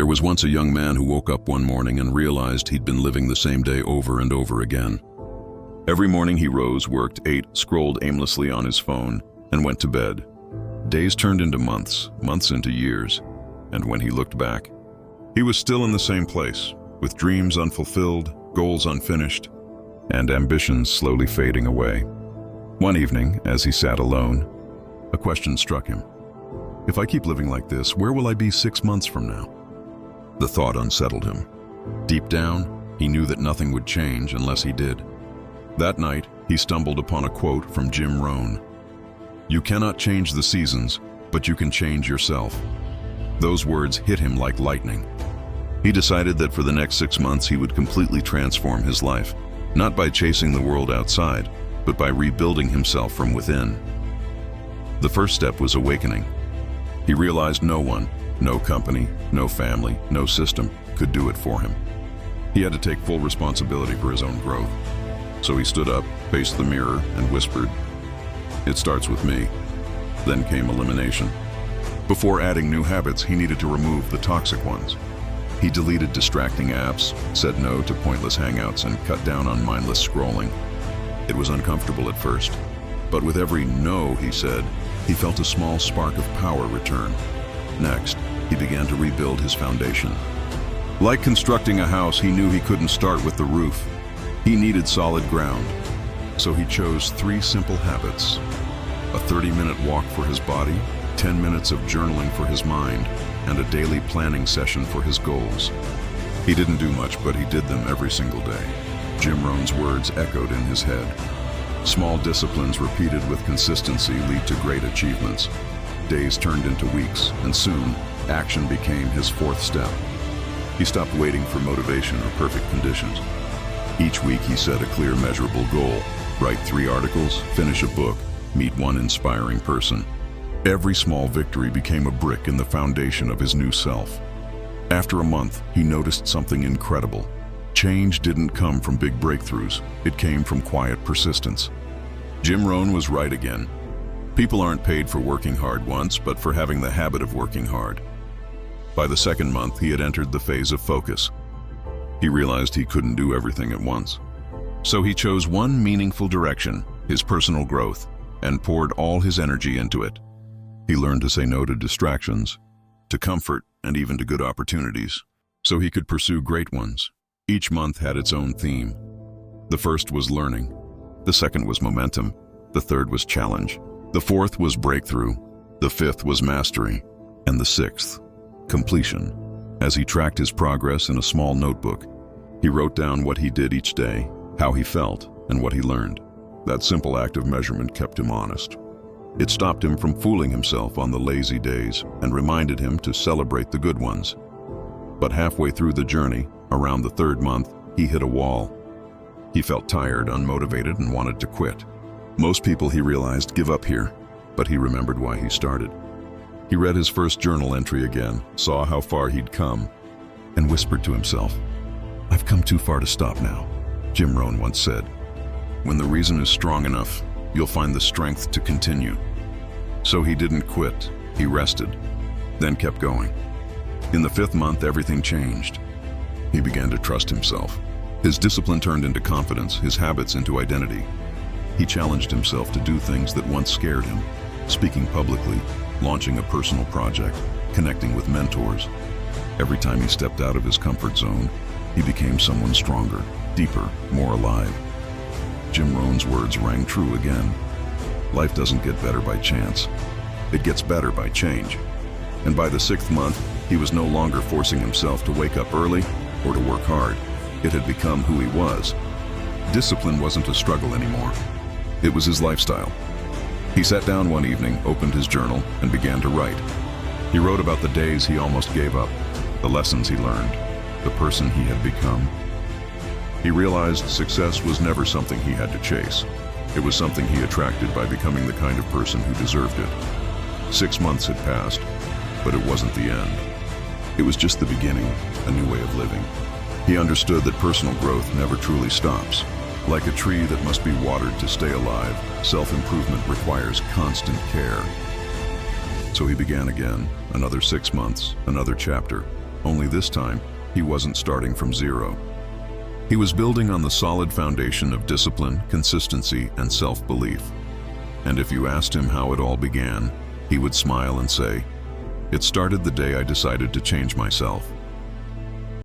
There was once a young man who woke up one morning and realized he'd been living the same day over and over again. Every morning he rose, worked, ate, scrolled aimlessly on his phone, and went to bed. Days turned into months, months into years, and when he looked back, he was still in the same place, with dreams unfulfilled, goals unfinished, and ambitions slowly fading away. One evening, as he sat alone, a question struck him. If I keep living like this, where will I be 6 months from now? The thought unsettled him. Deep down, he knew that nothing would change unless he did. That night, he stumbled upon a quote from Jim Rohn. "You cannot change the seasons, but you can change yourself." Those words hit him like lightning. He decided that for the next 6 months he would completely transform his life, not by chasing the world outside, but by rebuilding himself from within. The first step was awakening. He realized no one, no company, no family, no system could do it for him. He had to take full responsibility for his own growth. So he stood up, faced the mirror, and whispered, "It starts with me." Then came elimination. Before adding new habits, he needed to remove the toxic ones. He deleted distracting apps, said no to pointless hangouts, and cut down on mindless scrolling. It was uncomfortable at first, but with every no he said, he felt a small spark of power return. Next, he began to rebuild his foundation. Like constructing a house, he knew he couldn't start with the roof. He needed solid ground. So he chose 3 simple habits: a 30-minute walk for his body, 10 minutes of journaling for his mind, and a daily planning session for his goals. He didn't do much, but he did them every single day. Jim Rohn's words echoed in his head. Small disciplines repeated with consistency lead to great achievements. Days turned into weeks, and soon, action became his 4th step. He stopped waiting for motivation or perfect conditions. Each week he set a clear, measurable goal: write 3 articles, finish a book, meet 1 inspiring person. Every small victory became a brick in the foundation of his new self. After a month, he noticed something incredible. Change didn't come from big breakthroughs, it came from quiet persistence. Jim Rohn was right again. People aren't paid for working hard once, but for having the habit of working hard. By the 2nd month, he had entered the phase of focus. He realized he couldn't do everything at once. So he chose one meaningful direction, his personal growth, and poured all his energy into it. He learned to say no to distractions, to comfort, and even to good opportunities, so he could pursue great ones. Each month had its own theme. The first was learning. The second was momentum. The third was challenge. The fourth was breakthrough. The fifth was mastery. And the sixth, completion. As he tracked his progress in a small notebook, he wrote down what he did each day, how he felt, and what he learned. That simple act of measurement kept him honest. It stopped him from fooling himself on the lazy days and reminded him to celebrate the good ones. But halfway through the journey, around the 3rd month, he hit a wall. He felt tired, unmotivated, and wanted to quit. Most people, he realized, give up here, but he remembered why he started. He read his first journal entry again, saw how far he'd come, and whispered to himself, "I've come too far to stop now," Jim Rohn once said. "When the reason is strong enough, you'll find the strength to continue." So he didn't quit, he rested, then kept going. In the 5th month, everything changed. He began to trust himself. His discipline turned into confidence, his habits into identity. He challenged himself to do things that once scared him, speaking publicly, launching a personal project, connecting with mentors. Every time he stepped out of his comfort zone, he became someone stronger, deeper, more alive. Jim Rohn's words rang true again. Life doesn't get better by chance. It gets better by change. And by the 6th month, he was no longer forcing himself to wake up early or to work hard. It had become who he was. Discipline wasn't a struggle anymore. It was his lifestyle. He sat down one evening, opened his journal, and began to write. He wrote about the days he almost gave up, the lessons he learned, the person he had become. He realized success was never something he had to chase. It was something he attracted by becoming the kind of person who deserved it. 6 months had passed, but it wasn't the end. It was just the beginning, a new way of living. He understood that personal growth never truly stops. Like a tree that must be watered to stay alive, self-improvement requires constant care. So he began again, another 6 months, another chapter. only this time, he wasn't starting from zero. He was building on the solid foundation of discipline, consistency, and self-belief. And if you asked him how it all began, he would smile and say, "It started the day I decided to change myself."